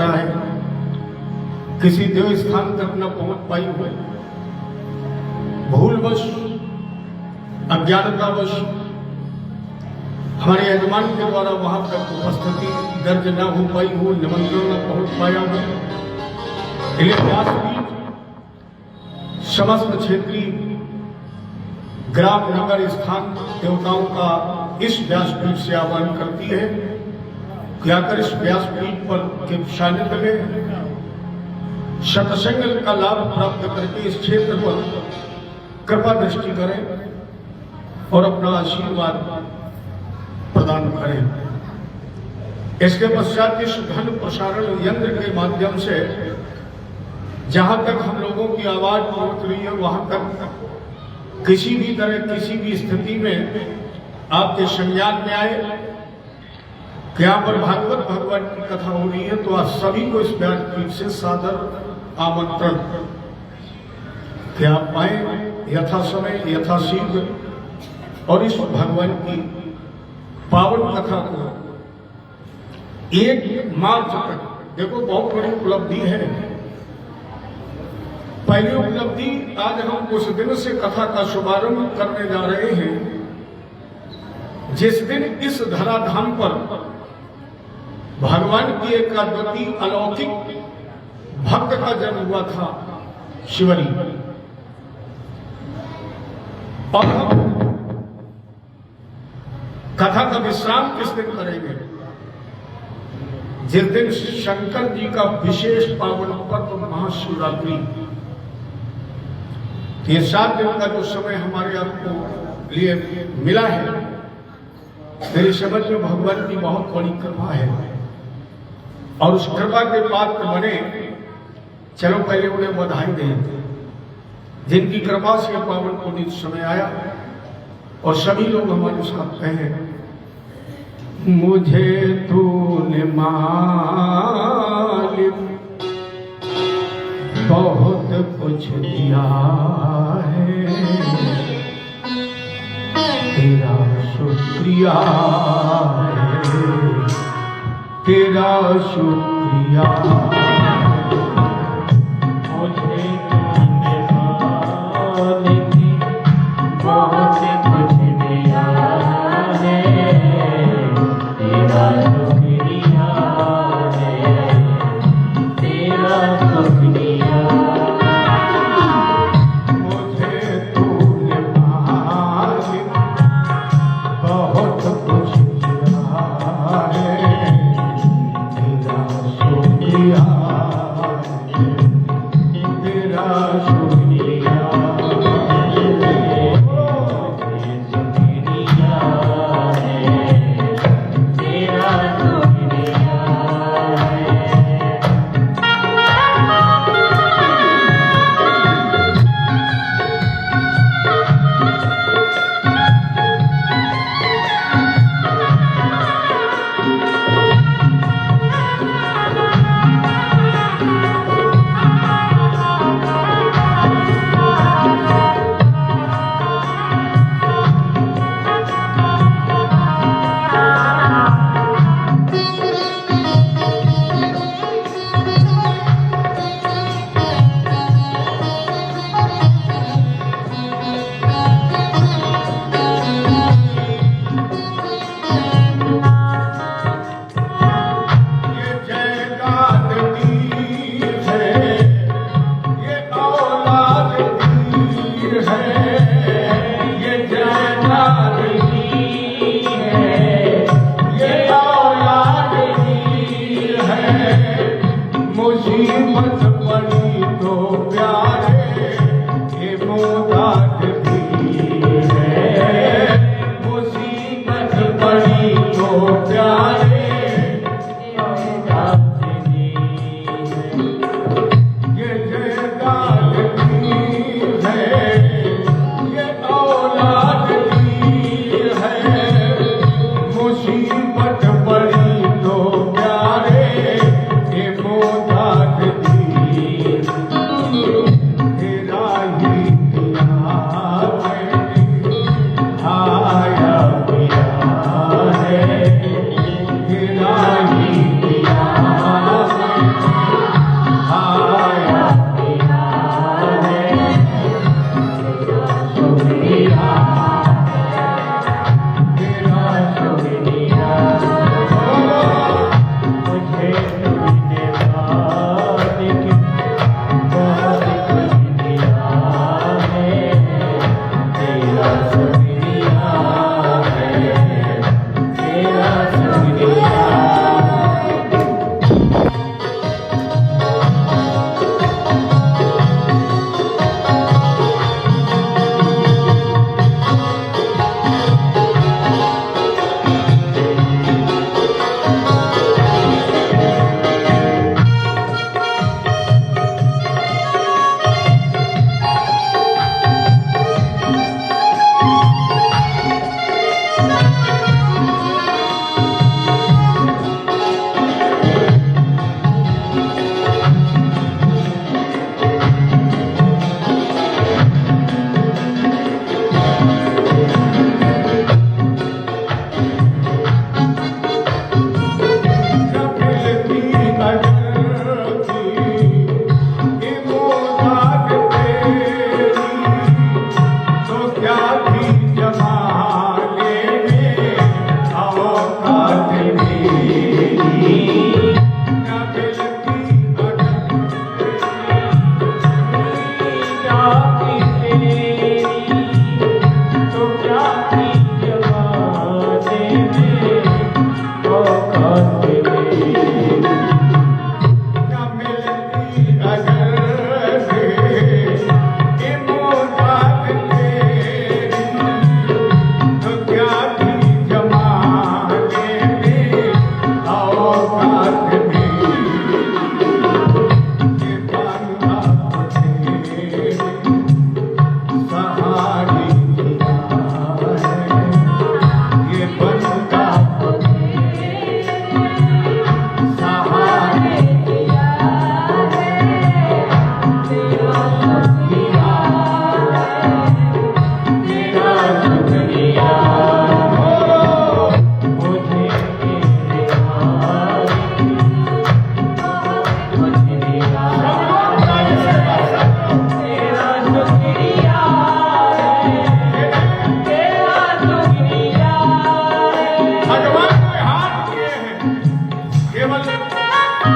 सकता है, किसी देव स्थान तक न पहुंच पाई हो, भूलवश अज्ञानतावश हमारे यजमान के द्वारा वहां तक उपस्थिति दर्ज न हो पाई हो, निमंत्रण न पहुंच पाया हो। इसलिए व्यासपीठ समस्त क्षेत्रीय ग्राम नगर स्थान देवताओं का इस व्यासपीठ से आह्वान करती है कि आकर इस व्यासपीठ पर के सानिध्य में सत्संग का लाभ प्राप्त करके इस क्षेत्र पर कृपा दृष्टि करें और अपना आशीर्वाद प्रदान करें। इसके पश्चात इस धन प्रसारण यंत्र के माध्यम से जहां तक हम लोगों की आवाज पहुंच रही है, वहां तक किसी भी तरह किसी भी स्थिति में आपके संज्ञान में आए कि यहाँ पर भागवत भगवान की कथा हो रही है, तो आप सभी को इस व्यासपीठ से सादर आमंत्रण कि आप आए यथा समय यथाशीघ्र और इस भगवान की पावन कथा को 1 मार्च तक, देखो बहुत बड़ी उपलब्धि है। पहली उपलब्धि, आज हम उस दिन से कथा का शुभारंभ करने जा रहे हैं जिस दिन इस धराधाम पर भगवान की एक अद्वितीय अलौकिक भक्त का जन्म हुआ था, शिवरी। और हम कथा का विश्राम किस दिन करेंगे? जिस दिन शंकर जी का विशेष पावन पर्व महाशिवरात्रि, ये 7 दिन का जो समय हमारे आपको लिए मिला है, मेरी समझ में भगवान की बहुत बड़ी कृपा है और उस कृपा के पात्र बने। चलो पहले उन्हें बधाई दें जिनकी कृपा से पावन पुनीत समय आया, और सभी लोग हमारे साथ कहें, मुझे तूने मालिक बहुत कुछ दिया है, तेरा शुक्रिया है, तेरा शुक्रिया। मुझे तूने मालिक बहुत कुछ दिया है, तेरा शुक्रिया है, तेरा शुक्रिया। मुझे तूने मालिक बहुत कुछ दिया है, तेरा शुक्रिया है, तेरा शुक्रिया।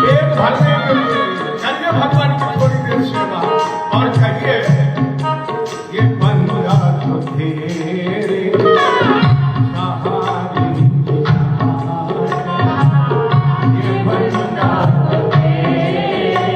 पेट भरने के लिए करिए भगवान की थोड़ी देर सेवा और कहिए ये बंदा तो तेरे सहारे ये बंदा तो तेरे सहारे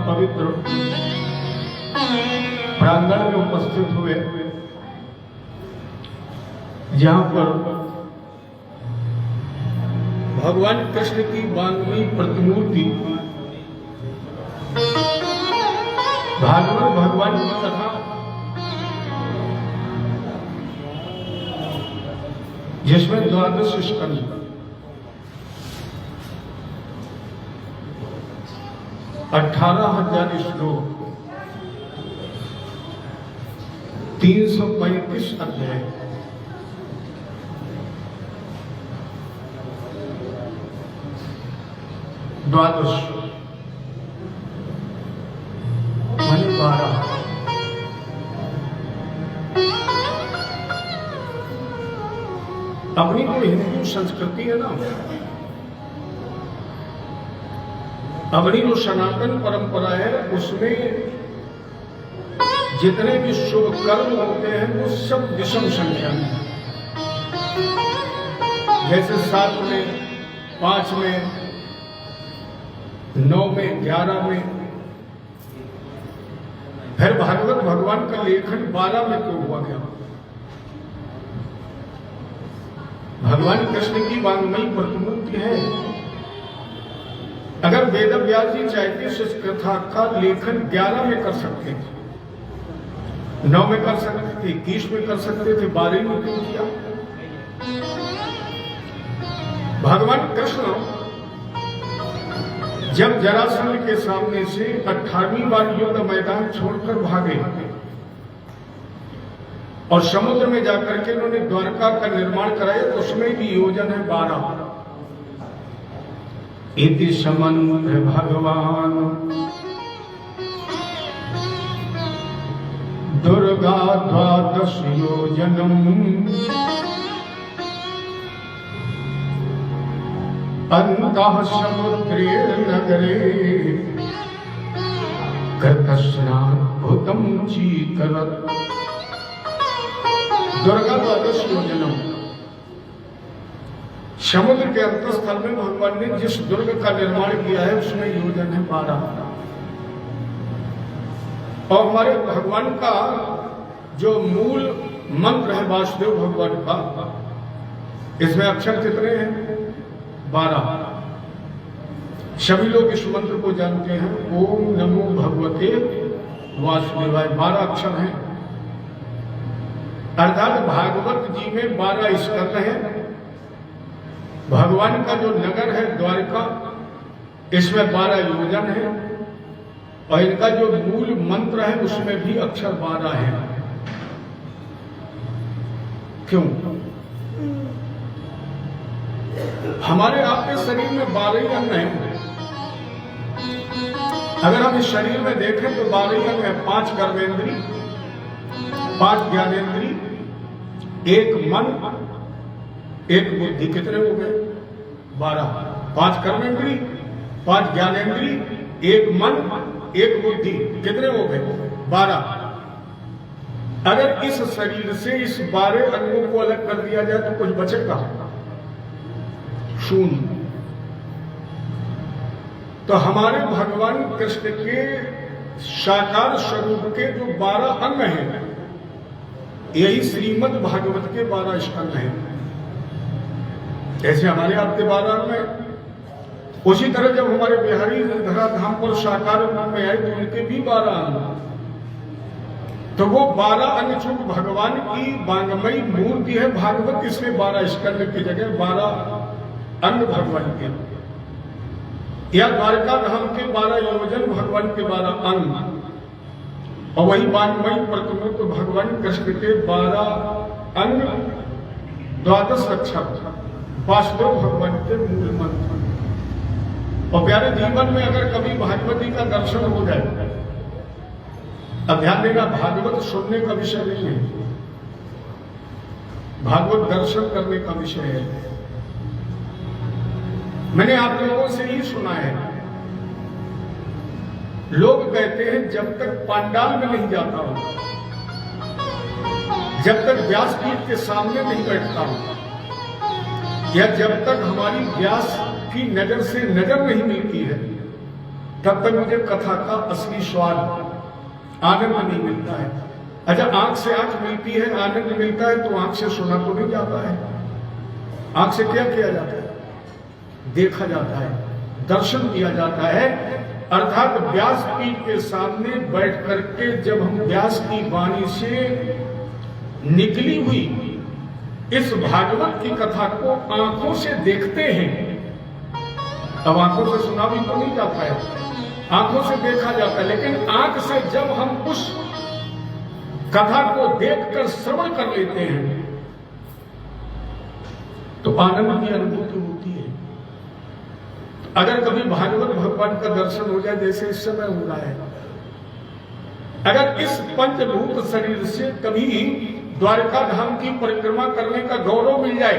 पवित्र प्रांगण में उपस्थित हुए, जहां पर भगवान कृष्ण की 92वीं प्रतिमूर्ति भागवत भगवान की कथा जिसमें 12 स्कंद 18,000 श्लोक, 335 अध्याय, द्वादश माने 12। अपनी जो हिंदू संस्कृति है ना, अपनी जो सनातन परंपरा है, उसमें जितने भी शुभ कर्म होते हैं वो सब विषम संख्या में, जैसे 7 में, 5 में, 9 में, 11 में। फिर भागवत भगवान का लेखन 12 में क्यों हुआ गया? भगवान कृष्ण की वांग्मयी प्रतिमूर्ति है। अगर वेद व्यास जी चाहते तो इस कथा का लेखन 11 में कर सकते थे, 9 में कर सकते थे, 21 में कर सकते थे, 12 में क्यों किया? भगवान कृष्ण जब जरासंध के सामने से 18वीं बार युद्ध मैदान छोड़कर भागे और समुद्र में जाकर के उन्होंने द्वारका का निर्माण कराया, तो उसमें भी योजन है 12। इति समन्त भगवान दुर्गा 12 योजनम अंतः समुद्रे नगरे कृतस्नाद्भुतं चीकरत्। दुर्गा 12 योजनम, समुद्र के अंतस्थल में भगवान ने जिस दुर्ग का निर्माण किया है उसमें योजन है 12। और हमारे भगवान का जो मूल मंत्र है वासुदेव भगवान का, इसमें अक्षर कितने हैं? 12। सभी लोग इस मंत्र को जानते हैं, ओम नमो भगवते वासुदेवाय। 12 अक्षर हैं, अर्थात भागवत जी में 12 स्कंद हैं। भगवान का जो नगर है द्वारका, इसमें 12 योजन है, और इनका जो मूल मंत्र है उसमें भी अक्षर 12 है। क्यों? हमारे आपके शरीर में 12 अंग हैं। अगर हम इस शरीर में देखें तो 12 अंग है। 5 कर्मेंद्री, 5 ज्ञानेंद्री, 1 मन, 1 बुद्धि। कितने हो गए? 12। 5 कर्मेंद्री, 5 ज्ञानेंद्री, 1 मन, 1 बुद्धि। कितने हो गए? 12। अगर इस शरीर से इस 12 अंगों को अलग कर दिया जाए तो कुछ बचेगा? शून्य। तो हमारे भगवान कृष्ण के साकार स्वरूप के जो 12 अंग हैं, यही श्रीमद् भागवत के 12 स्कंद हैं। जैसे हमारे आपके 12 अंग हैं, उसी तरह जब हमारे बिहारी धराधाम पर साकार रूप में आए तो उनके भी 12 अंग। तो वो 12 अंग जो भगवान की वांग्मयी मूर्ति है भागवत, इसमें 12 स्कंद की जगह 12 अंग भगवान के, या द्वारका धाम के 12 योजन भगवान के 12 अंग, और वही वांग्मयी प्रतिमूर्ति भगवान कृष्ण के 12 अंग, 12 अक्षर वासुदेव भगवान के मूल मंत्र। और प्यारे जीवन में अगर कभी भागवती का दर्शन हो जाए, अब ध्यान देना, भागवत सुनने का विषय नहीं है, भागवत दर्शन करने का विषय है। मैंने आप लोगों से ही सुना है, लोग कहते हैं जब तक पंडाल में नहीं जाता हूं, जब तक व्यासपीठ के सामने नहीं बैठता हूं, या जब तक हमारी व्यास की नजर से नजर नहीं मिलती है, तब तक मुझे कथा का असली स्वाद, आनंद नहीं मिलता है। अच्छा, आंख से आंख मिलती है, आनंद मिलता है, तो आंख से सुना तो नहीं जाता है। आंख से क्या किया जाता है? देखा जाता है, दर्शन किया जाता है। अर्थात व्यासपीठ के सामने बैठ करके जब हम व्यास की वाणी से निकली हुई इस भागवत की कथा को आंखों से देखते हैं, अब आंखों से सुना भी तो नहीं जाता है, आंखों से देखा जाता है, लेकिन आंख से जब हम उस कथा को देखकर श्रवण कर लेते हैं तो आनंद की अनुभूति होती है। अगर कभी भागवत भगवान का दर्शन हो जाए, जैसे इस समय हो रहा है, अगर इस पंचभूत शरीर से कभी द्वारका धाम की परिक्रमा करने का गौरव मिल जाए,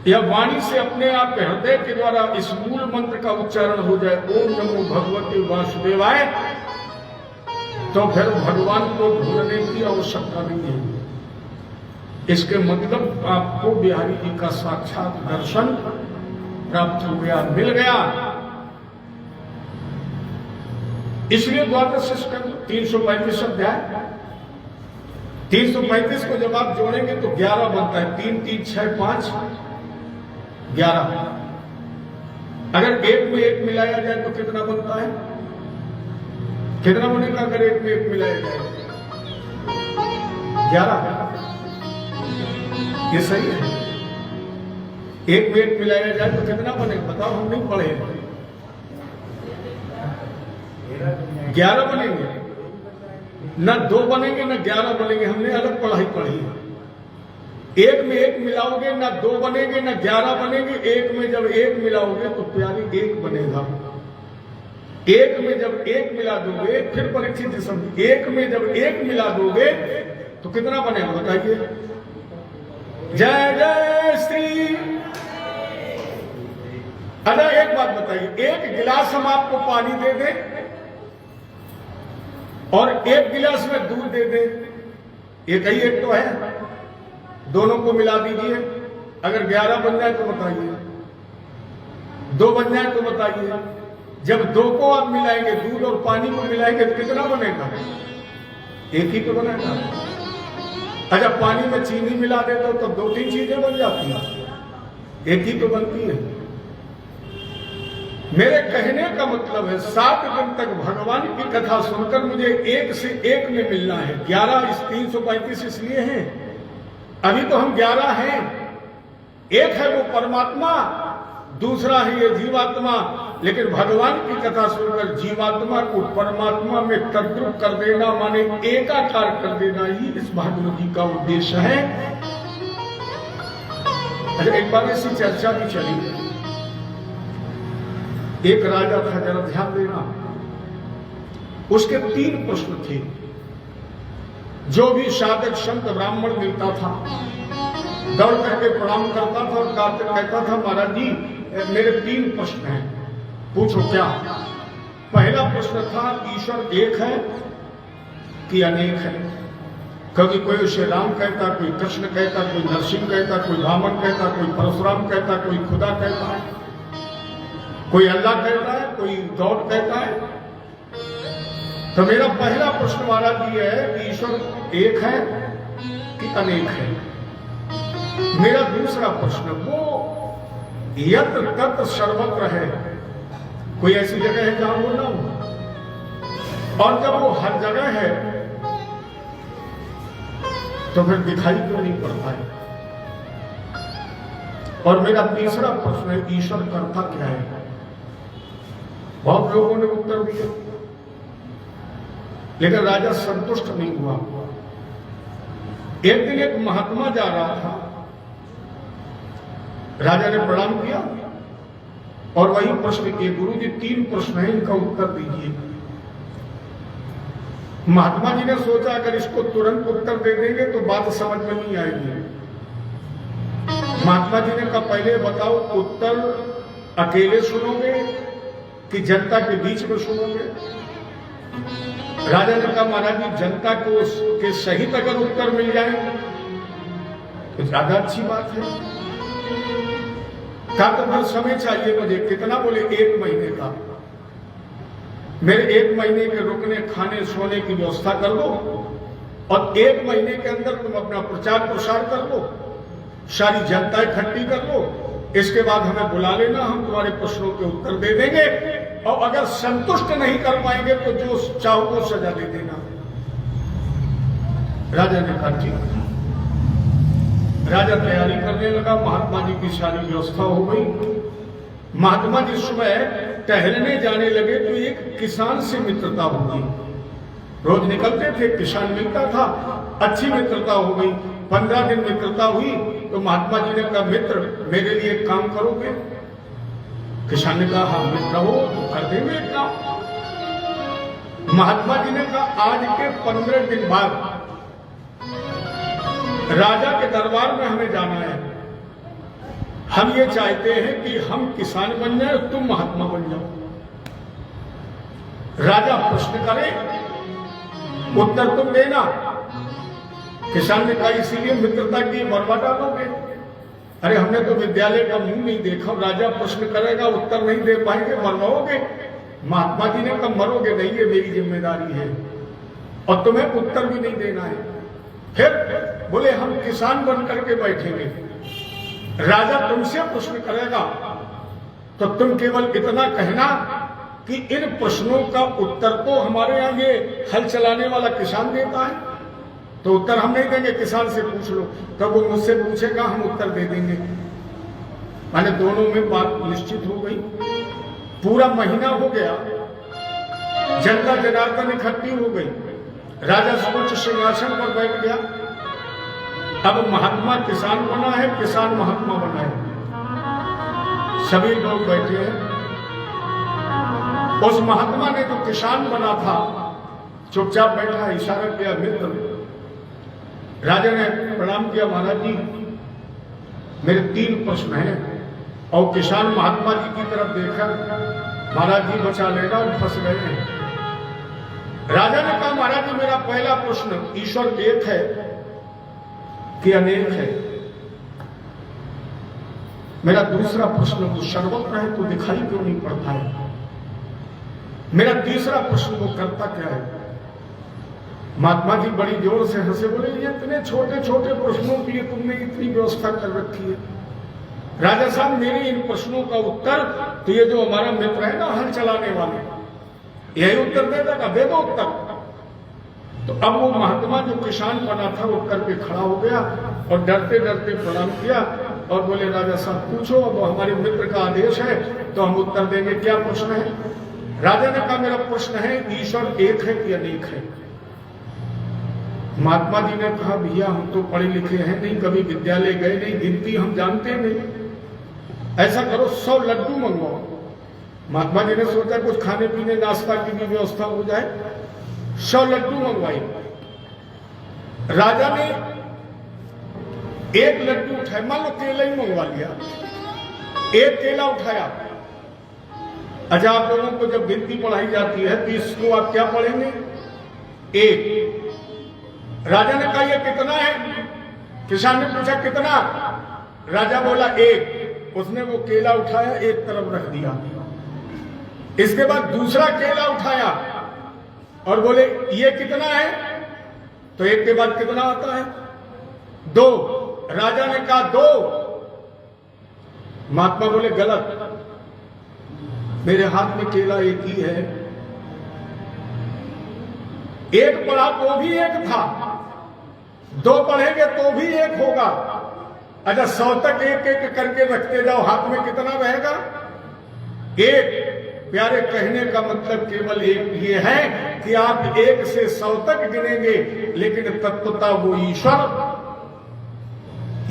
या वाणी से अपने आप हृदय के द्वारा इस मूल मंत्र का उच्चारण हो जाए, ओम नमो भगवते वासुदेवाय, तो फिर भगवान को ढूंढने की आवश्यकता नहीं है। इसके मतलब आपको बिहारी जी का साक्षात दर्शन प्राप्त हो गया, मिल गया। इसलिए द्वादश स्कंद 335 अध्याय, 335 को जब आप जोड़ेंगे तो 11 बनता है। 3 3 6 5 11। अगर एक में एक मिलाया जाए तो कितना बनता है? कितना बनेगा अगर एक में एक मिलाया जाए? 11। ये सही है। एक में एक मिलाया जाए तो कितना बनेगा बताओ, हम नहीं पढ़े। 11 बनेंगे, न 2 बनेंगे न 11 बनेंगे, हमने अलग पढ़ाई पढ़ी है। एक में एक मिलाओगे ना 2 बनेंगे ना 11 बनेंगे, एक में जब एक मिलाओगे तो प्यारी एक बनेगा। एक में जब एक मिला दोगे, फिर परीक्षित समझ, एक में जब एक मिला दोगे तो कितना बनेगा बताइए? जय जय श्री। अच्छा एक बात बताइए, एक गिलास हम आपको पानी दे दें और एक गिलास में दूध दे दें, एक ही एक तो है, दोनों को मिला दीजिए। अगर 11 बन जाए तो बताइए, 2 बन जाए तो बताइए। जब 2 को आप मिलाएंगे, दूध और पानी को मिलाएंगे तो कितना बनेगा? एक ही तो बनेगा। अच्छा पानी में चीनी मिला देते हो तो 2-3 चीजें बन जाती हैं, एक ही तो बनती है। मेरे कहने का मतलब है 7 दिन तक भगवान की कथा सुनकर मुझे एक से एक में मिलना है। 11 इस 335 इसलिए हैं, अभी तो हम 11 हैं। एक है वो परमात्मा, दूसरा है ये जीवात्मा। लेकिन भगवान की कथा सुनकर जीवात्मा को परमात्मा में तद्रुप कर देना, माने एकाकार कर देना ही इस भागवत जी का उद्देश्य है। अच्छा एक बार ऐसी चर्चा भी चली, एक राजा था, जरा ध्यान देना, उसके 3 प्रश्न थे। जो भी साधक संत ब्राह्मण मिलता था दौड़ करके प्रणाम करता था और कहता था महाराज जी मेरे 3 प्रश्न हैं, पूछो क्या। पहला प्रश्न था ईश्वर एक है कि अनेक है? कभी कोई उसे राम कहता, कोई कृष्ण कहता, कोई नरसिंह कहता, कोई वामन कहता, कोई परशुराम कहता, कोई खुदा कहता है, कोई अल्लाह कहता है, कोई गॉड कहता है। तो मेरा पहला प्रश्न महाराज जी है कि ईश्वर एक है कि अनेक है। मेरा दूसरा प्रश्न, वो यत्र तत्र सर्वत्र है, कोई ऐसी जगह है जहां वो ना हो? और जब वो हर जगह है तो फिर दिखाई क्यों नहीं पड़ता है? और मेरा तीसरा प्रश्न है ईश्वर करता क्या है? बहुत लोगों ने उत्तर दिया, लेकिन राजा संतुष्ट नहीं हुआ। एक दिन एक महात्मा जा रहा था, राजा ने प्रणाम किया और वही प्रश्न किए, गुरु जी 3 प्रश्न है, इनका उत्तर दीजिए। महात्मा जी ने सोचा अगर इसको तुरंत उत्तर दे देंगे तो बात समझ में नहीं आएगी। महात्मा जी ने कहा पहले बताओ उत्तर अकेले सुनोगे कि जनता के बीच में सुनोगे? राजा ने कहा महाराज जी जनता को के सहित अगर उत्तर मिल जाए तो ज्यादा अच्छी बात है। कहा तो फिर समय चाहिए मुझे। कितना? बोले 1 महीने का। मेरे 1 महीने के रुकने खाने सोने की व्यवस्था कर लो और 1 महीने के अंदर तुम अपना प्रचार प्रसार कर लो, सारी जनता इकट्ठी कर लो, इसके बाद हमें बुला लेना, हम तुम्हारे प्रश्नों के उत्तर दे देंगे और अगर संतुष्ट नहीं कर पाएंगे तो जो चाहो वो सजा दे देना। राजा ने कहा ठीक। राजा तैयारी करने लगा, महात्मा जी की सारी व्यवस्था हो गई। महात्मा जी सुबह टहलने जाने लगे तो एक किसान से मित्रता हो गई। रोज निकलते थे, किसान मिलता था, अच्छी मित्रता हो गई। 15 दिन मित्रता हुई तो महात्मा जी ने कहा, मित्र मेरे लिए एक काम करोगे? किसान ने कहा, हाँ मित्र हो तो कर देंगे एक काम। महात्मा जी ने कहा, आज के 15 दिन बाद राजा के दरबार में हमें जाना है। हम ये चाहते हैं कि हम किसान बन जाए और तुम महात्मा बन जाओ। राजा प्रश्न करे, उत्तर तुम देना। किसान ने कहा, इसीलिए मित्रता की मरवा डालोगे? अरे हमने तो विद्यालय का मुंह नहीं देखा, राजा प्रश्न करेगा उत्तर नहीं दे पाएंगे, मरवाओगे? महात्मा जी ने कहा, मरोगे नहीं, ये मेरी जिम्मेदारी है और तुम्हें उत्तर भी नहीं देना है। फिर बोले, हम किसान बन करके बैठेंगे, राजा तुमसे प्रश्न करेगा तो तुम केवल इतना कहना कि इन प्रश्नों का उत्तर तो हमारे यहाँ ये हल चलाने वाला किसान देता है, तो उत्तर हम नहीं देंगे, किसान से पूछ लो। तब वो मुझसे पूछेगा, हम उत्तर दे देंगे। माने दोनों में बात निश्चित हो गई। पूरा महीना हो गया, जनता जनार्दन इकट्ठी हो गई, राजा सर्वोच्च सिंहासन पर बैठ गया। अब महात्मा किसान बना है, किसान महात्मा बना है, सभी लोग बैठे हैं। उस महात्मा ने जो किसान बना था चुपचाप बैठा, इशारा किया, मित्र। राजा ने प्रणाम किया, महाराज जी मेरे 3 प्रश्न हैं। और किसान महात्मा जी की तरफ देखा, महाराज जी बचा लेना, फंस गए हैं। राजा ने कहा, महाराज जी मेरा पहला प्रश्न, ईश्वर एक है कि अनेक है? मेरा दूसरा प्रश्न, वो सर्वत्र है तो दिखाई क्यों नहीं पड़ता है? मेरा तीसरा प्रश्न, वो करता क्या है? महात्मा जी बड़ी जोर से हंसे, बोले, ये इतने छोटे छोटे प्रश्नों के लिए तुमने इतनी व्यवस्था कर रखी है? राजा साहब मेरे इन प्रश्नों का उत्तर तो ये जो हमारा मित्र है ना हल चलाने वाले, यही उत्तर देता का, दे दो उत्तर। तो अब वो महात्मा जो किसान बना था वो करके खड़ा हो गया और डरते डरते प्रणाम किया और बोले, राजा साहब पूछो, अब हमारे मित्र का आदेश है तो हम उत्तर देंगे। क्या प्रश्न है? राजा ने कहा, मेरा प्रश्न है, ईश्वर एक है कि अनेक है? महात्मा जी ने कहा, भैया हम तो पढ़े लिखे हैं नहीं, कभी विद्यालय गए नहीं, गिनती हम जानते नहीं। ऐसा करो 100 लड्डू मंगवाओ। महात्मा जी ने सोचा कुछ खाने पीने नाश्ता की भी व्यवस्था हो जाए। 100 लड्डू मंगवाई। राजा ने एक लड्डू उठाया, मान लो केला ही मंगवा लिया, एक केला उठाया। अच्छा, आप लोगों को जब गिनती पढ़ाई जाती है तो इसको आप क्या पढ़ेंगे? एक। राजा ने कहा, ये कितना है? किसान ने पूछा, कितना? राजा बोला, एक। उसने वो केला उठाया, एक तरफ रख दिया। इसके बाद दूसरा केला उठाया और बोले, ये कितना है? तो एक के बाद कितना आता है? 2। राजा ने कहा, 2। महात्मा बोले, गलत, मेरे हाथ में केला एक ही है। एक पढ़ा तो भी एक था, 2 पढ़ेंगे तो भी एक होगा। अच्छा, 100 तक एक एक करके रखते जाओ, हाथ में कितना रहेगा? एक। प्यारे, कहने का मतलब केवल एक ये है कि आप 1 से 100 तक गिनेंगे, लेकिन तत्वता वो ईश्वर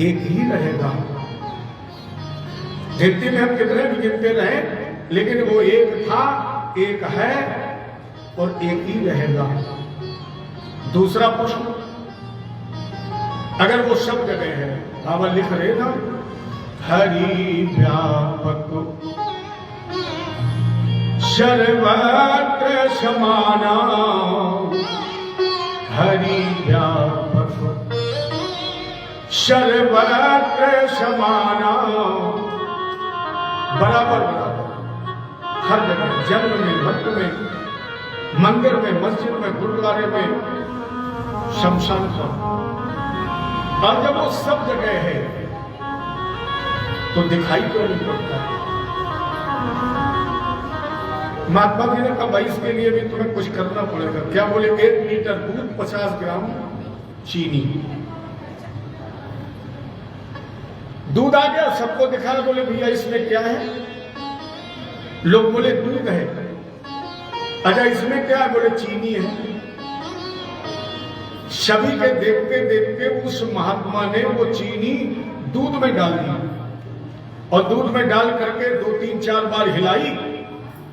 एक ही रहेगा। गिनती में हम कितने भी गिनते रहे, लेकिन वो एक था, एक है और एक ही रहेगा। दूसरा प्रश्न, अगर वो सब जगह है, बाबा लिख रहे ना, हरि व्यापक सर्वत्र समाना, हरि व्यापक सर्वत्र समाना, बराबर बराबर हर जगह, जन्म में, भक्त में, मंदिर में, मस्जिद में, गुरुद्वारे में, शमशान पर। और जब वो सब जगह है तो दिखाई क्यों नहीं पड़ता? महात्मा जी ने कहा, भाई इसके लिए भी तुम्हें कुछ करना पड़ेगा। क्या बोले? 1 लीटर दूध, 50 ग्राम चीनी। दूध आ गया, सबको दिखाया, बोले भैया इसमें क्या है? लोग बोले दूध है। अच्छा इसमें क्या है? बोले चीनी है। सभी के देखते देखते उस महात्मा ने वो चीनी दूध में डाल दी और दूध में डाल करके 2-3-4 बार हिलाई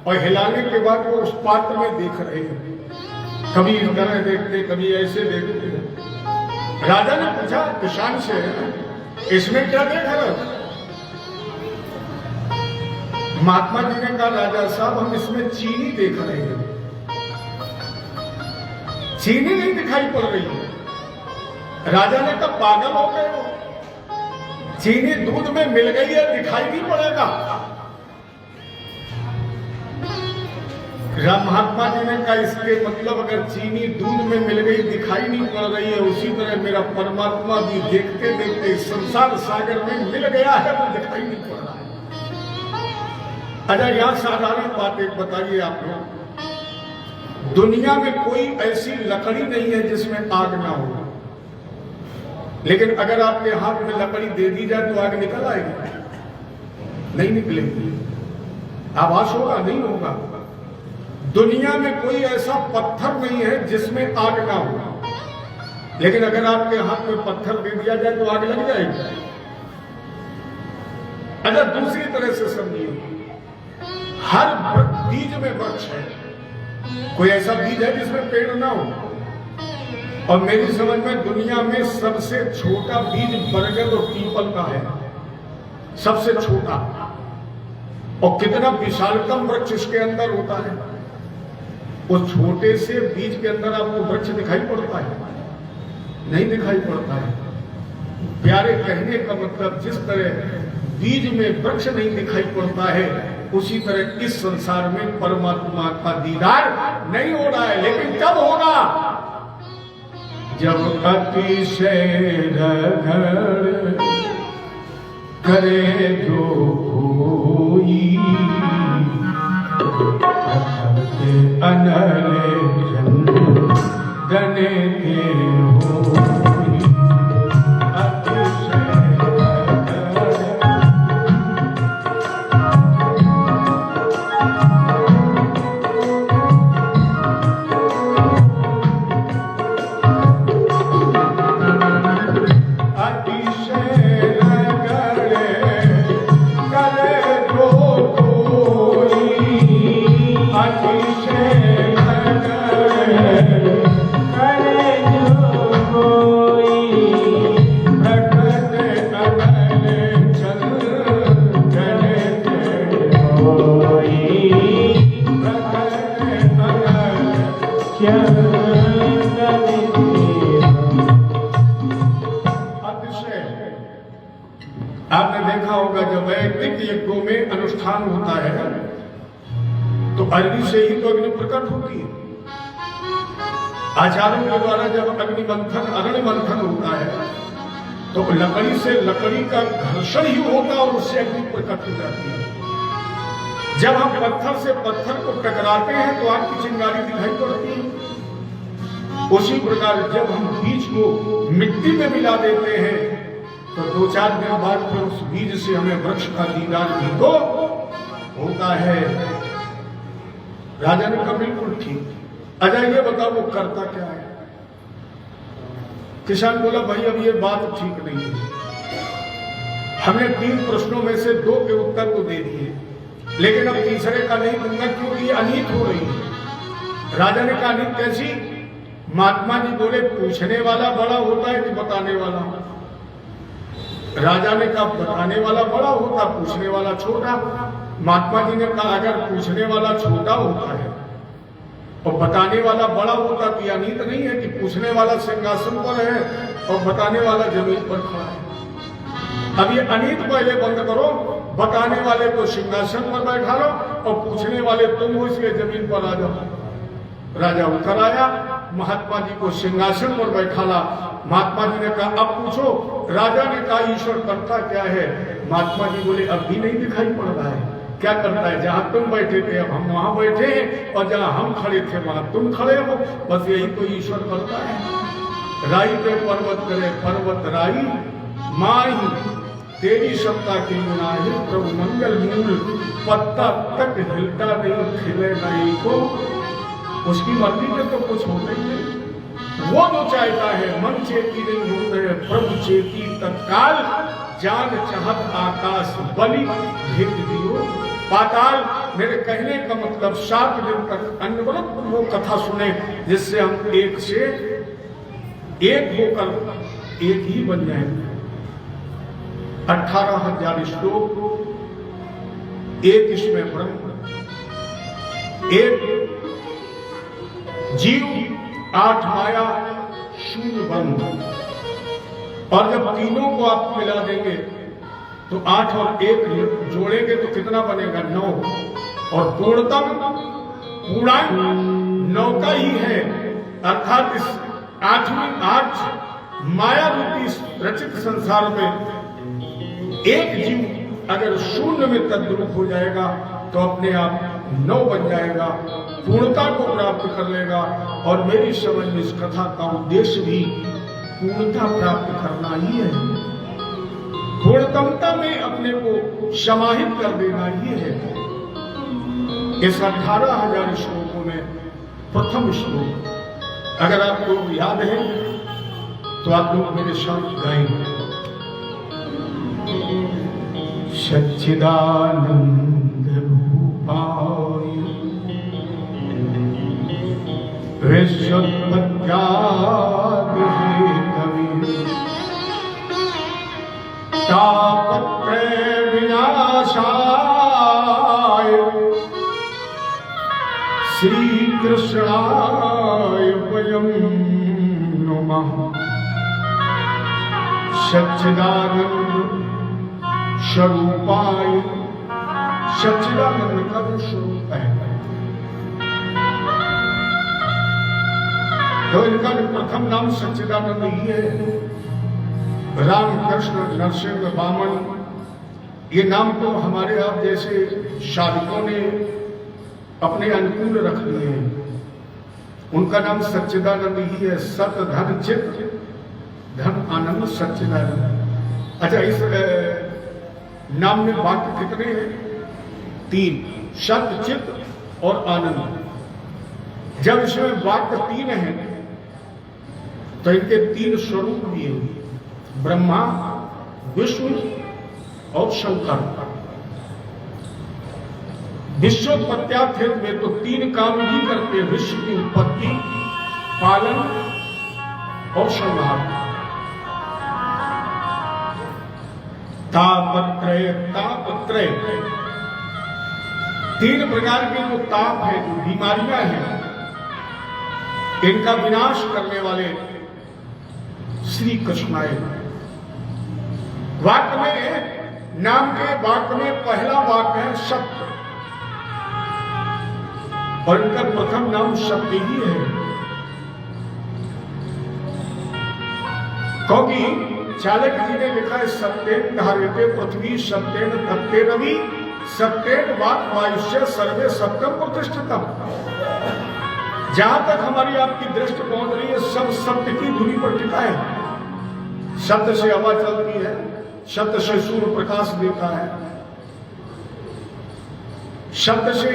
और हिलाने के बाद वो उस पात्र में देख रहे हैं, कभी इस तरह देखते कभी ऐसे देखते। राजा ने पूछा किसान से, इसमें क्या देख रहे? महात्मा जी ने कहा राजा साहब हम इसमें चीनी देख रहे हैं। चीनी नहीं दिखाई पड़ रही है। राजा ने कहा पागल हो गए हो, चीनी दूध में मिल गई है, दिखाई नहीं पड़ेगा। महात्मा जी ने कहा इसके मतलब अगर चीनी दूध में मिल गई दिखाई नहीं पड़ रही है, उसी तरह मेरा परमात्मा भी देखते देखते संसार सागर में मिल गया है, वो दिखाई नहीं पड़ रहा है। अच्छा यहां साधारण बात एक बताइए आप लोग, दुनिया में कोई ऐसी लकड़ी नहीं है जिसमें आग ना हो, लेकिन अगर आपके हाथ में लकड़ी दे दी जाए तो आग निकल आएगी? नहीं निकलेगी। आवाज होगा? नहीं होगा। दुनिया में कोई ऐसा पत्थर नहीं है जिसमें आग ना हो, लेकिन अगर आपके हाथ में पत्थर दे दिया जाए तो आग लग जाएगी। अच्छा दूसरी तरह से समझिए, हर बीज में वृक्ष है, कोई ऐसा बीज है जिसमें पेड़ ना हो? और मेरी समझ में दुनिया में सबसे छोटा बीज बरगद और पीपल का है, सबसे छोटा। और कितना विशालतम वृक्ष इसके अंदर होता है। उस छोटे से बीज के अंदर आपको वृक्ष दिखाई पड़ता है? नहीं दिखाई पड़ता है। प्यारे कहने का मतलब जिस तरह बीज में वृक्ष नहीं दिखाई पड़ता है, उसी तरह इस संसार में परमात्मा का दीदार नहीं हो रहा है। लेकिन कब होगा? जब अतिशय रगड़ करे जो कोई, अनले चंदने के होई, अतिशय आपने देखा होगा जब वैदिक यज्ञों में अनुष्ठान होता है तो अग्नि से ही तो अग्नि प्रकट होती है। आचार्यों के द्वारा जब अग्नि मंथन होता है तो लकड़ी से लकड़ी का घर्षण ही होता और उससे अग्नि प्रकट हो जाती है। जब हम पत्थर से पत्थर को टकराते हैं तो आग की चिंगारी दिखाई पड़ती है। उसी प्रकार जब हम बीज को मिट्टी में मिला देते हैं तो 2-4 दिन बाद फिर उस बीज से हमें वृक्ष का दीदार भी तो होता है। राजा ने कहा बिल्कुल ठीक। अच्छा ये बताओ वो करता क्या है? किसान बोला भाई अब ये बात ठीक नहीं है, हमने 3 प्रश्नों में से 2 के उत्तर तो दे दिए, लेकिन अब तीसरे का नहीं दूंगा क्योंकि अनीत हो रही है। राजा ने कहा अनीत कैसी? महात्मा जी बोले पूछने वाला बड़ा होता है कि बताने वाला? राजा ने कहा बताने वाला बड़ा होता, पूछने वाला छोटा। महात्मा जी ने कहा अगर पूछने वाला छोटा होता है और बताने वाला बड़ा होता तो यह अनीत नहीं है कि पूछने वाला सिंहासन पर है और बताने वाला जमीन पर खड़ा है। अब ये अनीत पहले बंद करो, बताने वाले को सिंहासन पर बैठा लो और पूछने वाले तुम हो इसलिए जमीन पर आ जाओ। राजा उतर आया, महात्मा जी को सिंहासन पर बैठाला। महात्मा जी ने कहा अब पूछो। राजा ने कहा ईश्वर करता क्या है? महात्मा जी बोले अब भी नहीं दिखाई पड़ रहा है। क्या करता है? जहां तुम बैठे थे अब हम वहां बैठे हैं और जहां हम खड़े थे वहां तुम खड़े हो, बस यही तो ईश्वर करता है। राई पे पर्वत करे पर्वत राई माई, तेरी सत्ता के बिना ही प्रभु मंगल मूल पत्ता तक हिलता नहीं, खिले नहीं को उसकी मर्जी में तो कुछ होता ही नहीं। वो जो चाहता है मन चेती नहीं होते है, प्रभु चेती तत्काल, जान चाहत आकाश बलि भेज दियो पाताल। मेरे कहने का मतलब 7 दिन तक अनवरत वो कथा सुने, जिससे हम एक से एक होकर एक ही बन जाएंगे। 18,000 श्लोक, एक इसमें ब्रह्म, एक जीव, 8 माया, 0 ब्रह्म। और जब तीनों को आप मिला देंगे तो 8 और 1 जोड़ेंगे तो कितना बनेगा? 9। और पूर्णतम पूर्णांक 9 का ही है, अर्थात इस 8 माया रूपी रचित संसार में एक जीव अगर 0 में तद्रूप हो जाएगा तो अपने आप 9 बन जाएगा, पूर्णता को प्राप्त कर लेगा। और मेरी समझ में इस कथा का उद्देश्य भी पूर्णता प्राप्त करना ही है, पूर्णतमता में अपने को समाहित कर देना ही है। इस 18,000 श्लोकों में प्रथम श्लोक अगर आपको याद है तो आप लोग मेरे साथ गाएंगे। सच्चिदानंद रूपाय विश्वोत्पत्त्यादिहेतवे तापत्रय विनाशाय श्री कृष्णाय वयं नमः। सच्चिदानंद स्वरूपाय, सच्चिदानंद का जो स्वरूप है, तो इनका प्रथम नाम सच्चिदानंद ही है। राम, कृष्ण, नरसिंह, वामन, ये नाम तो हमारे आप जैसे साधकों ने अपने अनुकूल रख लिए हैं। उनका नाम सच्चिदानंद ही है। सत धन चित्त, धन आनंद सच्चिदानंद। अच्छा, इस नाम में वाक्य कितने हैं? 3, सत, चित्त और आनंद। जब इसमें वाक्य 3 हैं तो इनके 3 स्वरूप भी हैं, ब्रह्मा, विष्णु और शंकर। विश्वोत्पत्त्यार्थ में तो 3 काम भी करते हैं, विश्व की उत्पत्ति, पालन और संहार। तापत्रय, तापत्रय 3 प्रकार के जो ताप है, जो बीमारियां हैं, इनका विनाश करने वाले श्री कृष्णाय। वाक्य में, नाम के वाक्य में पहला वाक्य है सत्य, और इनका प्रथम नाम सत्य ही है। क्योंकि चाणक्य जी ने लिखा है, सत्येन धार्यते पृथ्वी, सत्येन तप्ते रवि, सत्येन वाक् वायुष्य सर्वे सत्यम प्रतिष्ठितम। जहां तक हमारी आपकी दृष्टि पहुंच रही है, सब सत्य की धुरी पर टिका है। सत्य से हवा चलती है, सत्य से सूर्य प्रकाश देता है, सत्य से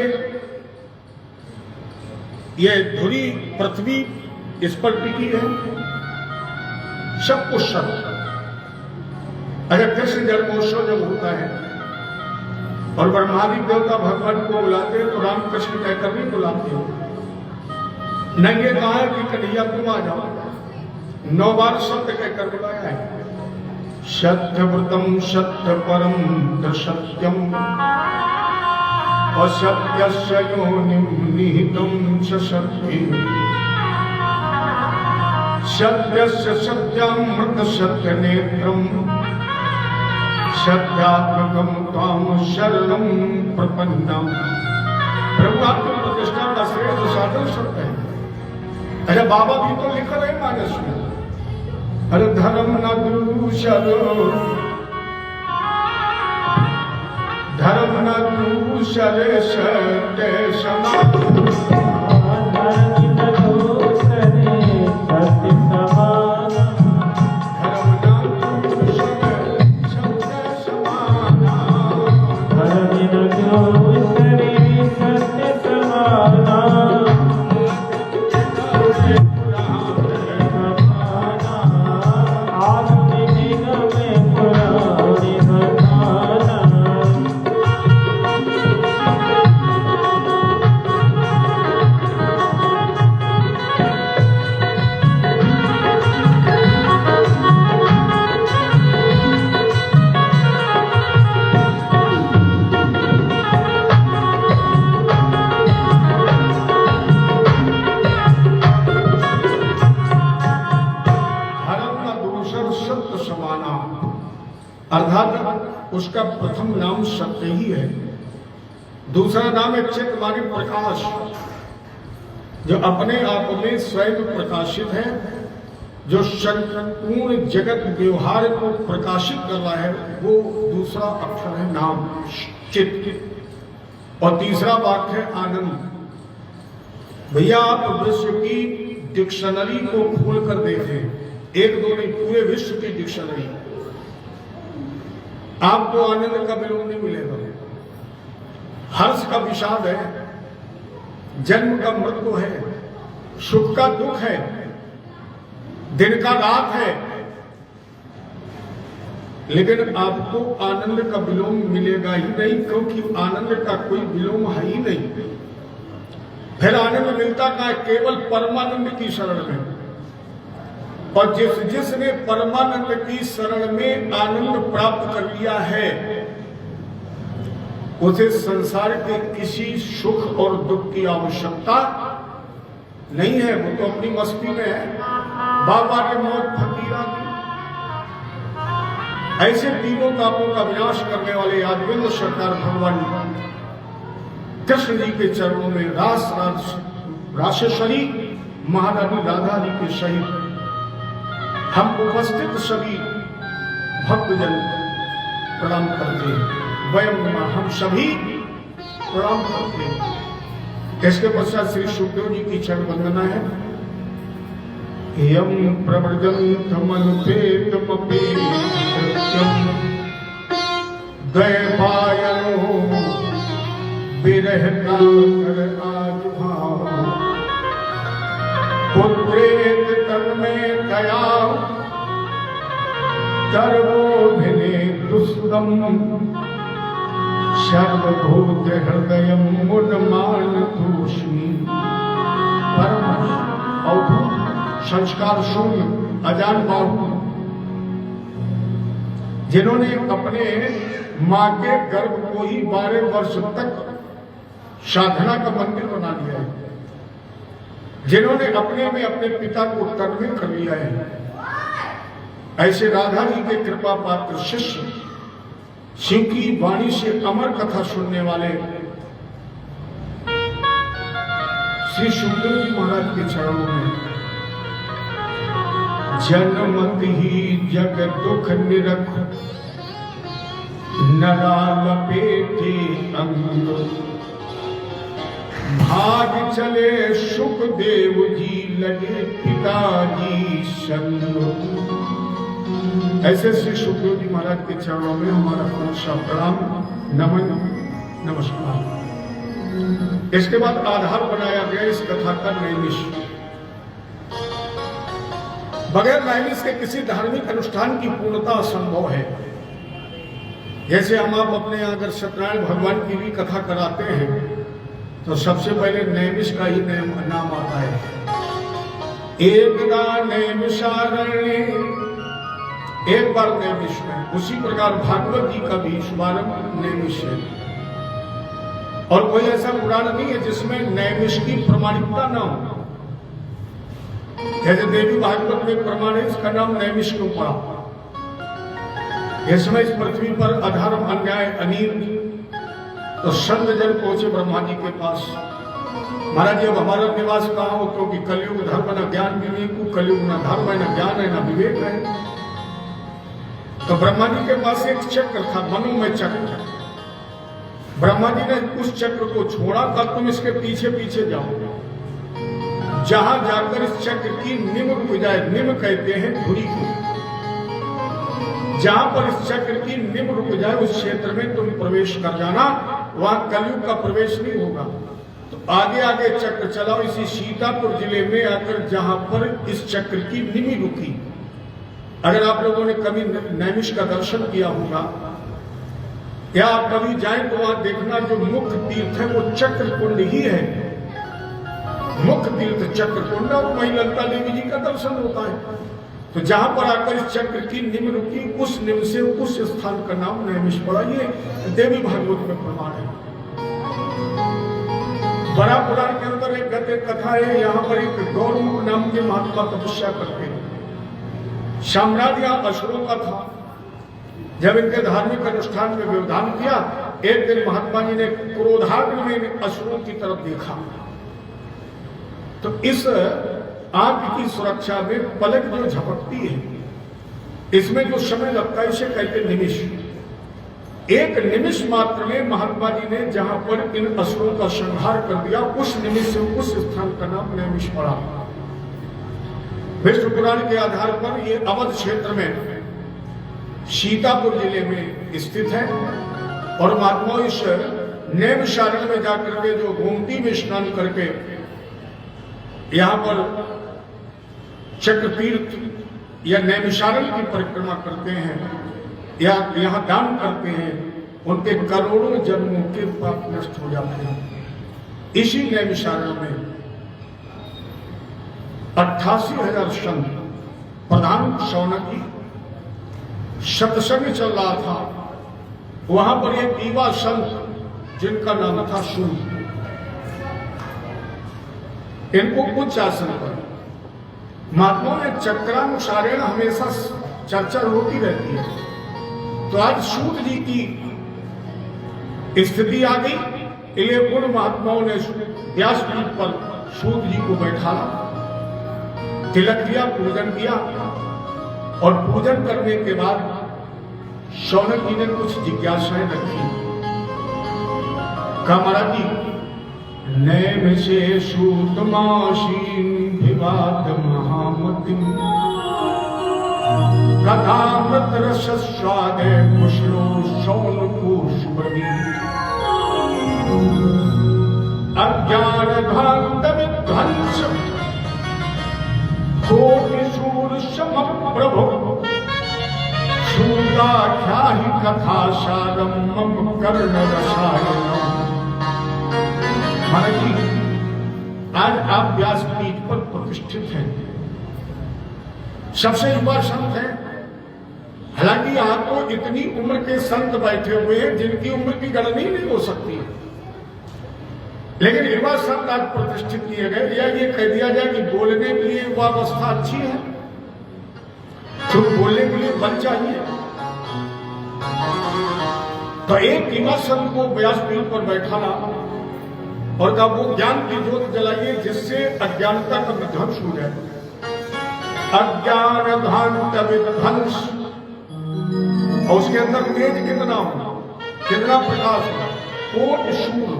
ये धुरी पृथ्वी इस पर टिकी है, सब कुछ सत्य। अगर कृष्ण जन्मोत्सव जब होता है और ब्रह्मादि देवता भगवान को बुलाते हैं तो रामकृष्ण कहकर नहीं बुलाते हो। नहीं, ये कहा है कि कन्हैया तुम आ जाओ, 9 बार सत्य कहकर बुलाया है। सत्यव्रतम सत्य परम सत्यम असत्यस्य योनिं निहितं च सत्यं सत्यस्य सत्यामृत सत्यनेत्रं सत्यात्मकं त्वां शरणं प्रपन्नम्। प्रभु आपकी प्रतिष्ठा का श्रेष्ठ साधन सत्य है। अरे बाबा भी तो लिख रहे मानस में, अरे धर्म न दूषरो, धर्म न दूषरे सत्य समान, धर्म न दूषरे सत्य उसका प्रथम नाम सत्य ही है। दूसरा नाम है चित माने प्रकाश, जो अपने आप में स्वयं प्रकाशित है, जो संपूर्ण जगत व्यवहार को प्रकाशित कर रहा है, वो दूसरा अक्षर है नाम चित। और तीसरा वाक्य है आनंद। भैया आप विश्व की डिक्शनरी को खोल कर देखें, एक दो नहीं, पूरे विश्व की डिक्शनरी, आपको आनंद का विलोम नहीं मिलेगा। हर्ष का विषाद है, जन्म का मृत्यु है, सुख का दुख है, दिन का रात है, लेकिन आपको आनंद का विलोम मिलेगा ही नहीं, क्योंकि आनंद का कोई विलोम है ही नहीं। फिर आनंद मिलता का केवल परमानंद की शरण में। और जिसने परमानंद की शरण में आनंद प्राप्त कर लिया है, उसे संसार के किसी सुख और दुख की आवश्यकता नहीं है। वो तो अपनी मस्ती में है, बाबा के मौत फकीरा की। ऐसे तीनों तापों का विनाश करने वाले यादविंद सरकार भगवान कृष्ण जी के चरणों में राशेश्वरी महारानी राधा जी के सहित हम उपस्थित सभी भक्तजन प्रणाम करते हैं। वयम हम सभी प्रणाम करते हैं। इसके पश्चात श्री सुखदेव जी की चरण वंदना है। यम प्रव्रजन्तमनुपेतमपि दैवायनो विरह कातर आजुभाव पुत्रेत तन्मे कया सर्वोभिने दुष्टम सर्वभूत हृदय मुदमान तूष्णी। परम अवधूत संस्कार शून्य अजान बाहु, जिन्होंने अपने मां के गर्भ को ही 12 वर्ष तक साधना का मंदिर बना लिया है, जिन्होंने अपने में अपने पिता को तन्मय कर लिया है, ऐसे राधा जी के कृपा पात्र शिष्य, शिव की वाणी से अमर कथा सुनने वाले श्री सुखदेव जी महाराज के चरणों में जन्मत ही जग दुख निरख नरा लपेटे अंग भाग चले सुखदेव जी लगे पिताजी संग। ऐसे श्री सुखदेव जी महाराज के चरणों में हमारा पूरा प्रणाम नमन नमस्कार। इसके बाद आधार बनाया गया इस कथा का नैमिष। बगैर नैमिष के किसी धार्मिक अनुष्ठान की पूर्णता असंभव है। जैसे हम आप अपने यहाँ अगर सत्यनारायण भगवान की भी कथा कराते हैं तो सबसे पहले नैमिष का ही नाम आता है। एकदा नैमिषारण्ये, एक बार नैमिष में। उसी प्रकार भागवत जी का भी शुभारंभ नैमिष है। और कोई ऐसा पुराण नहीं है जिसमें नैमिष की प्रमाणिकता न हो। जैसे देवी भागवत में प्रमाण है, इसका नाम नैमिष क्यों पड़ा? इसमें इस पृथ्वी पर अधर्म अन्याय अनीति, तो संत जन पहुंचे ब्रह्मा जी के पास। महाराज जी अब हमारा निवास कहाँ हो? क्योंकि कलयुग धर्म न ज्ञान विवेक, कलयुग न धर्म है न ज्ञान है न विवेक है। तो ब्रह्मा जी के पास एक चक्र था, मनोमय चक्र। ब्रह्मा जी ने उस चक्र को छोड़ा था, तुम इसके पीछे पीछे जाओ। जहां जाकर इस चक्र की निम रुक जाए, निम कहते हैं धुरी को, जहां पर इस चक्र की निम रुक जाए उस क्षेत्र में तुम प्रवेश कर जाना, वहां कलयुग का प्रवेश नहीं होगा। तो आगे आगे चक्र चलाओ। इसी सीतापुर जिले में आकर जहां पर इस चक्र की निमी रुकी, अगर आप लोगों ने कभी नैमिष का दर्शन किया होगा या आप कभी जाएं तो वहां देखना जो मुख्य तीर्थ है वो चक्र कुंड ही है। मुख्य तीर्थ चक्र कुंड, और वही ललिता देवी जी का दर्शन होता है। तो जहां पर आकर इस चक्र की निम रुकी, उस निम से उस स्थान का नाम नैमिष पड़ा। ये देवी भागवत में प्रमाण है। बड़ा पुराण के अंदर एक गद्य कथा है। यहाँ पर एक गौरव नाम के महात्मा तपस्या करते हैं। साम्राज्य असुरों का था। जब इनके धार्मिक अनुष्ठान में व्यवधान किया, एक दिन महात्मा जी ने क्रोधाग्नि में असुरों की तरफ देखा, तो इस आंख की सुरक्षा में पलक जो झपकती है, इसमें जो समय लगता है इसे कहते निमिष। एक निमिष मात्र में महात्मा जी ने जहां पर इन असुरों का संहार कर दिया, उस निमिष से उस स्थान का नाम नैमिष पड़ा। विष्णु पुराण के आधार पर ये अवध क्षेत्र में सीतापुर जिले में स्थित है और महात्मा इस नैमिषारण्य में जाकर के जो गोमती में स्नान करके यहां पर चक्रतीर्थ या नैमिषारण्य की परिक्रमा करते हैं या यहां दान करते हैं, उनके करोड़ों जन्मों के पाप नष्ट हो जाते हैं। इसी नैमिषारण्य में 88,000 संत प्रधान शौनकी सत्संग चल रहा था। वहां पर एक दीवा संत जिनका नाम था सूर्य, इनको उच्च आसन पर महात्मा में चक्रानुसारेण हमेशा चर्चा होती रहती है। तो आज सूत जी की स्थिति आ गई, इसलिए उन महात्माओं ने व्यासपीठ पर सूत जी को बैठाला, तिलक दिया, पूजन किया और पूजन करने के बाद शौनक जी ने कुछ जिज्ञासाएं रखी। कहा महाराज जी, नैमिषे सूतमासीन विवाद महामति कथामृत रस स्वादे कुशलो शौनको सुबदी अज्ञान भांत विध्वंस कोटि सूर सम प्रभु सूताख्याहि कथा सारम मम कर्ण रसायनम। महाराज जी, आज आप व्यासपीठ पर प्रतिष्ठित हैं, सबसे युवा संत हैं। हालांकि यहां तो इतनी उम्र के संत बैठे हुए हैं जिनकी उम्र की गणना नहीं हो सकती, लेकिन युवा संत आज प्रतिष्ठित किए गए। या ये कह दिया जाए कि बोलने के लिए युवा अवस्था अच्छी है, तो बोलने के लिए बल चाहिए। तो एक युवा संत को व्यासपीठ पर बैठाना और कहा वो ज्ञान की ज्योत जलाइए जिससे अज्ञानता का विध्वंस हो जाए। अज्ञान भांत विध्वंस, और उसके अंदर तेज कितना हो, कितना प्रकाश हो। कोट सूर्य,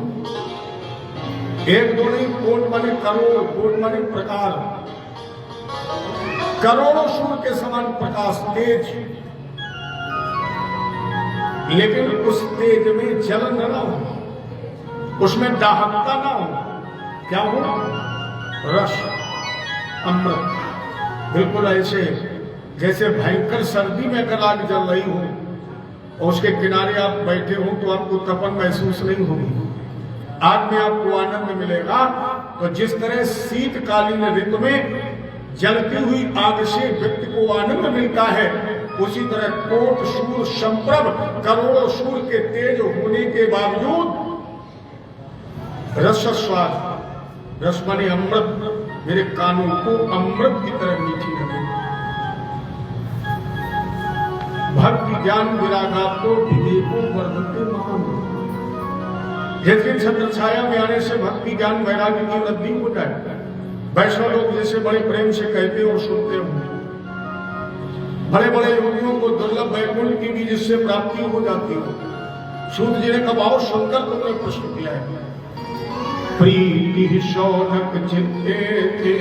एक दो नहीं, कोट माने करोड़, कोट माने प्रकाश, करोड़ों सूर्य के समान प्रकाश, तेज। लेकिन उस तेज में जलन न हो, उसमें दाहकता ना हो। क्या हो? रस, अमृत। बिल्कुल ऐसे जैसे भयंकर सर्दी में अगर आग जल रही हो और उसके किनारे आप बैठे हो तो आपको तपन महसूस नहीं होगी, आग में आपको आनंद मिलेगा। तो जिस तरह शीतकालीन ऋतु में जलती हुई आग से व्यक्ति को आनंद मिलता है, उसी तरह कोट सूर्य संप्रभ करोड़ों सूर्य के तेज होने के बावजूद रस स्वाद, रस माने अमृत, मेरे कानों को अमृत की तरह मीठी लगे। भक्ति ज्ञान विरागा तो विवेको वर्धते महान। जिस दिन छत्र छाया में आने से भक्ति ज्ञान वैराग्य की वृद्धि हो जाए, वैष्णव लोग जैसे बड़े प्रेम से कहते और सुनते होंगे, बड़े बड़े योगियों को दुर्लभ वैकुंठ की भी जिससे प्राप्ति हो जाती हो। सूत जी ने कहा आओ सुनकर तुमने प्रश्न किया है। प्रीति शौनक चित्ते थे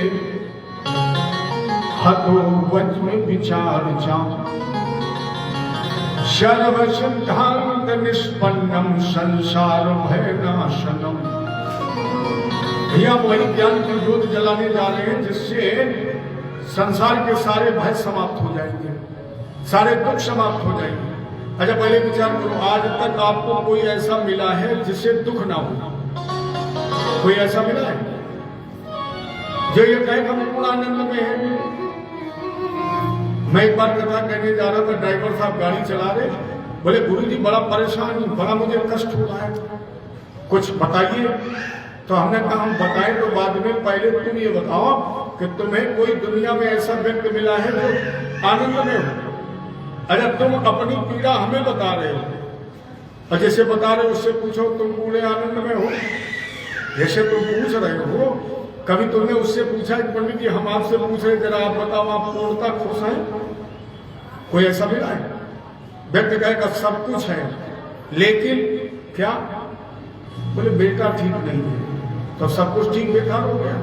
हतो वच में विचार जाऊं, सर्व सिद्धांत निष्पन्नम संसार भय नाशनम। भैया वही ज्ञान की ज्योत जलाने जा रहे हैं जिससे संसार के सारे भय समाप्त हो जाएंगे, सारे दुख समाप्त हो जाएंगे। अच्छा पहले विचार करो, आज तक आपको कोई ऐसा मिला है जिससे दुख ना हो? कोई ऐसा मिला है जो ये कहे हम पूर्ण आनंद में है? मैं एक बार कथा कहने जा रहा था, ड्राइवर साहब गाड़ी चला रहे, बोले गुरुजी बड़ा परेशान, बड़ा मुझे कष्ट हो रहा है, कुछ बताइए। तो हमने कहा हम बताएं तो बाद में, पहले तुम ये बताओ कि तुम्हें कोई दुनिया में ऐसा व्यक्ति मिला है जो आनंद में हो? अरे तुम अपनी पीड़ा हमें बता रहे हो, और जैसे बता रहे हो उससे पूछो तुम पूरे आनंद में हो। जैसे तुम पूछ रहे हो, कभी तुमने उससे पूछा कि पंडित जी हम आपसे पूछ रहे, जरा आप बताओ आप पूर्णता खुश हैं? कोई ऐसा मिला है? व्यक्ति कहेगा सब कुछ है, लेकिन क्या? बोले बेटा ठीक नहीं है, तो सब कुछ ठीक बेकार हो गया।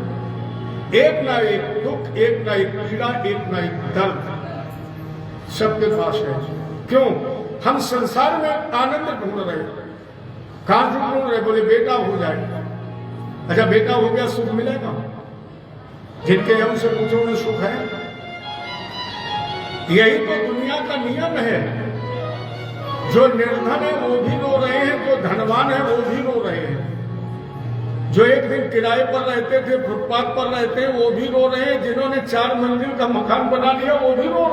एक ना एक दुख, एक ना एक पीड़ा, एक ना एक दर्द सबके पास है। क्यों? हम संसार में आनंद ढूंढ रहे, कहां सुख ढूंढ रहे? बोले बेटा हो जाए। अच्छा बेटा हो गया, सुख मिलेगा? जिनके हम से पूछो में सुख है? यही तो दुनिया का नियम है। जो निर्धन है वो भी रो रहे हैं, जो धनवान है वो भी रो रहे हैं। जो एक दिन किराए पर रहते थे, फुटपाथ पर रहते हैं, वो भी रो रहे हैं। जिन्होंने 4 मंजिल का मकान बना लिया वो भी रो रहे हैं।